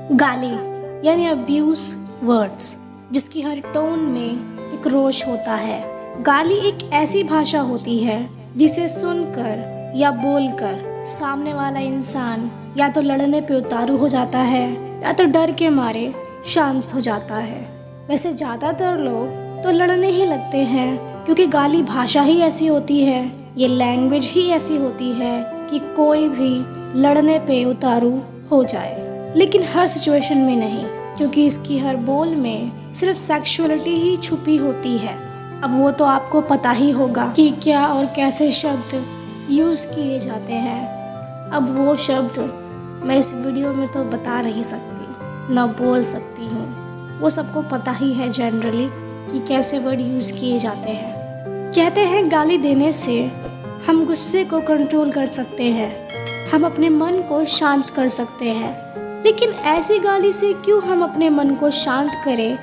गाली यानी abuse words, जिसकी हर टोन में एक रोष होता है। गाली एक ऐसी भाषा होती है जिसे सुनकर या बोलकर सामने वाला इंसान या तो लड़ने पे उतारू हो जाता है या तो डर के मारे शांत हो जाता है। वैसे ज़्यादातर लोग तो लड़ने ही लगते हैं, क्योंकि गाली भाषा ही ऐसी होती है, ये लैंग्वेज ही ऐसी होती है कि कोई भी लड़ने पे उतारू हो जाए। लेकिन हर सिचुएशन में नहीं, क्योंकि इसकी हर बोल में सिर्फ सेक्सुअलिटी ही छुपी होती है। अब वो तो आपको पता ही होगा कि क्या और कैसे शब्द यूज़ किए जाते हैं। अब वो शब्द मैं इस वीडियो में तो बता नहीं सकती, ना बोल सकती हूँ। वो सबको पता ही है जनरली कि कैसे वर्ड यूज़ किए जाते हैं। कहते हैं गाली देने से हम गुस्से को कंट्रोल कर सकते हैं, हम अपने मन को शांत कर सकते हैं। लेकिन ऐसी गाली से क्यों हम अपने मन को शांत करें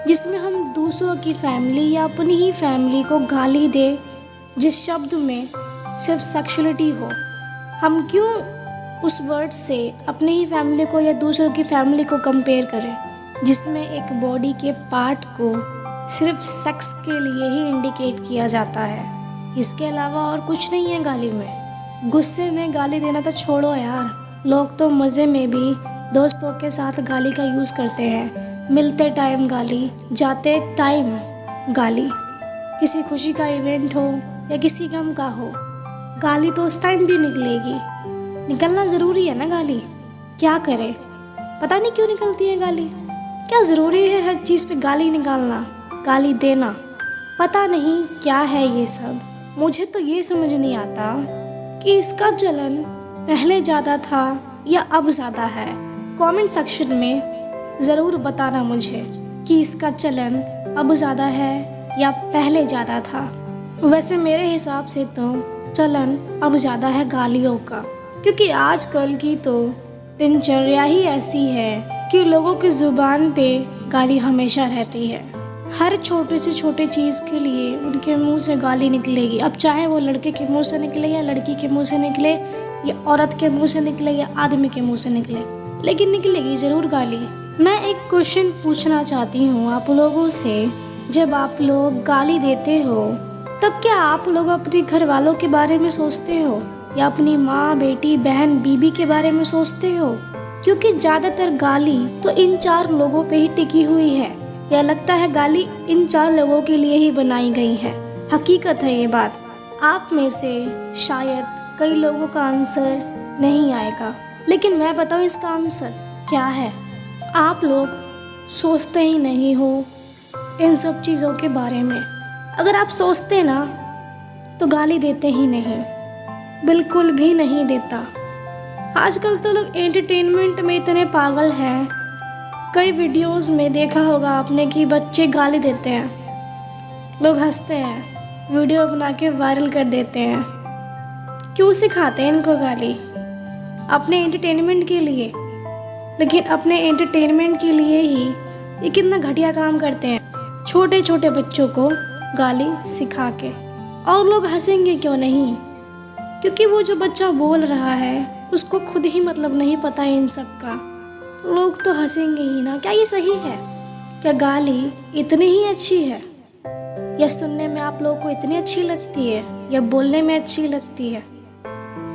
जिसमें हम दूसरों की फैमिली या अपनी ही फैमिली को गाली दें, जिस शब्द में सिर्फ सेक्सुअलिटी हो। हम क्यों उस वर्ड से अपने ही फैमिली को या दूसरों की फैमिली को कंपेयर करें, जिसमें एक बॉडी के पार्ट को सिर्फ सेक्स के लिए ही इंडिकेट किया जाता है। इसके अलावा और कुछ नहीं है गाली में। गुस्से में गाली देना तो छोड़ो यार, लोग तो मज़े में भी दोस्तों के साथ गाली का यूज़ करते हैं। मिलते टाइम गाली, जाते टाइम गाली, किसी खुशी का इवेंट हो या किसी गम का हो, गाली तो उस टाइम भी निकलेगी। निकलना ज़रूरी है ना गाली, क्या करें, पता नहीं क्यों निकलती है गाली। क्या ज़रूरी है हर चीज़ पे गाली निकालना, गाली देना? पता नहीं क्या है ये सब। मुझे तो ये समझ नहीं आता कि इसका चलन पहले ज़्यादा था या अब ज़्यादा है। कमेंट सेक्शन में ज़रूर बताना मुझे कि इसका चलन अब ज़्यादा है या पहले ज़्यादा था। वैसे मेरे हिसाब से तो चलन अब ज़्यादा है गालियों का, क्योंकि आजकल की तो दिनचर्या ही ऐसी है कि लोगों की ज़ुबान पे गाली हमेशा रहती है। हर छोटे से छोटे चीज़ के लिए उनके मुंह से गाली निकलेगी। अब चाहे वो लड़के के मुंह से निकले या लड़की के मुंह से निकले या औरत के मुंह से निकले या आदमी के मुंह से निकले, लेकिन निकलेगी ज़रूर गाली। मैं एक क्वेश्चन पूछना चाहती हूँ आप लोगों से। जब आप लोग गाली देते हो तब क्या आप लोग अपने घर वालों के बारे में सोचते हो या अपनी माँ, बेटी, बहन, बीबी के बारे में सोचते हो? क्योंकि ज़्यादातर गाली तो इन 4 लोगों पे ही टिकी हुई है, या लगता है गाली इन 4 लोगों के लिए ही बनाई गई है। हकीकत है ये बात। आप में से शायद कई लोगों का आंसर नहीं आएगा, लेकिन मैं बताऊं इसका आंसर क्या है। आप लोग सोचते ही नहीं हो इन सब चीज़ों के बारे में। अगर आप सोचते ना तो गाली देते ही नहीं, बिल्कुल भी नहीं देता। आजकल तो लोग एंटरटेनमेंट में इतने पागल हैं। कई वीडियोस में देखा होगा आपने कि बच्चे गाली देते हैं, लोग हंसते हैं, वीडियो बना के वायरल कर देते हैं। क्यों सिखाते हैं इनको गाली? अपने एंटरटेनमेंट के लिए। लेकिन अपने एंटरटेनमेंट के लिए ही ये कितना घटिया काम करते हैं, छोटे छोटे बच्चों को गाली सिखा के। और लोग हंसेंगे क्यों नहीं? क्योंकि वो जो बच्चा बोल रहा है उसको खुद ही मतलब नहीं पता है इन सब का, लोग तो हंसेंगे ही ना। क्या ये सही है? क्या गाली इतनी ही अच्छी है, या सुनने में आप लोगों को इतनी अच्छी लगती है, या बोलने में अच्छी लगती है?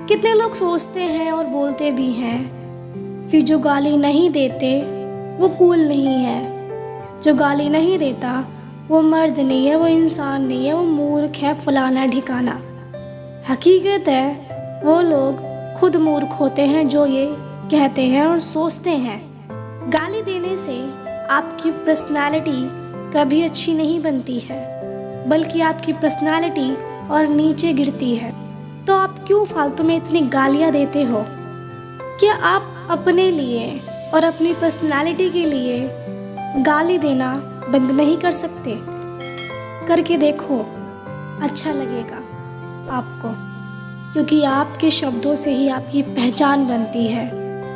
कितने लोग सोचते हैं और बोलते भी हैं कि जो गाली नहीं देते वो कूल नहीं है, जो गाली नहीं देता वो मर्द नहीं है, वो इंसान नहीं है, वो मूर्ख है, फलाना ढिकाना। हकीकत है वो लोग खुद मूर्ख होते हैं जो ये कहते हैं और सोचते हैं। गाली देने से आपकी पर्सनालिटी कभी अच्छी नहीं बनती है, बल्कि आपकी पर्सनालिटी और नीचे गिरती है। तो आप क्यों फालतू में इतनी गालियाँ देते हो? क्या आप अपने लिए और अपनी पर्सनालिटी के लिए गाली देना बंद नहीं कर सकते? करके देखो, अच्छा लगेगा आपको, क्योंकि आपके शब्दों से ही आपकी पहचान बनती है।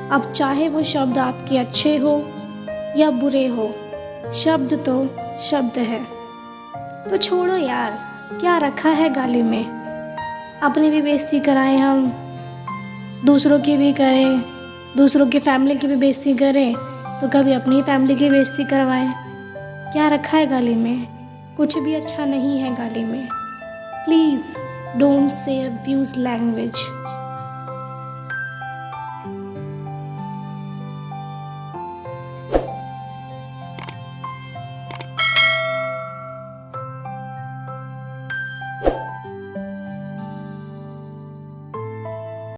अब चाहे वो शब्द आपके अच्छे हो या बुरे हो, शब्द तो शब्द है। तो छोड़ो यार, क्या रखा है गाली में? अपनी भी बेइज्जती कराएं हम, दूसरों की भी करें, दूसरों की फैमिली की भी बेइज्जती करें, तो कभी अपनी फैमिली की बेइज्जती करवाएं। क्या रखा है गाली में? कुछ भी अच्छा नहीं है गाली में। Please don't say abuse language.